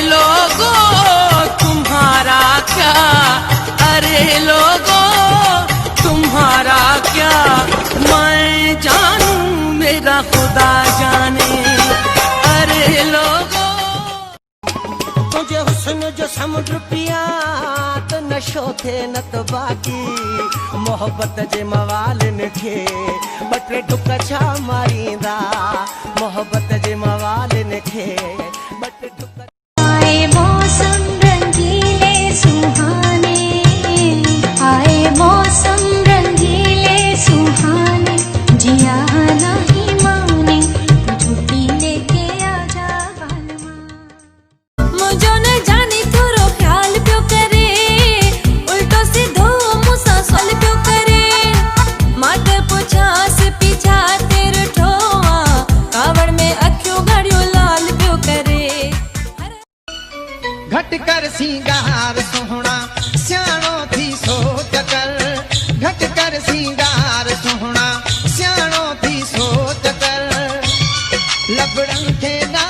लोगों तुम्हारा क्या, अरे लोगों तुम्हारा क्या, मैं जानूं मेरा खुदा जाने, अरे लोगों। तुझे हुस्न जो समुद्र पिया तो नशो थे न तो बाकी, मोहब्बत जे मवालिन खे बटे डुक छा मारींदा, मोहब्बत जे मवालिन खे बटे डुक। आए मौसम रंगीले सुहाने, आए मौसम रंगीले सुहाने, जिया नहीं माने तो छुट्टी लेके आजा बालमा। मुझो न जाने थोरो ख्याल पियो करे, उल्टो सीधो मुसा सवाल पियो करे, मात पुछास पीछा तेरे ठोआ, कावड़ में अखियों घड़ियो लाल पियो करे। घट कर सिंगार सोहना सियाणो थी सोच कर, घट कर सिंगार सोहना सियाणो थी सोच कर, लबड़न खे ना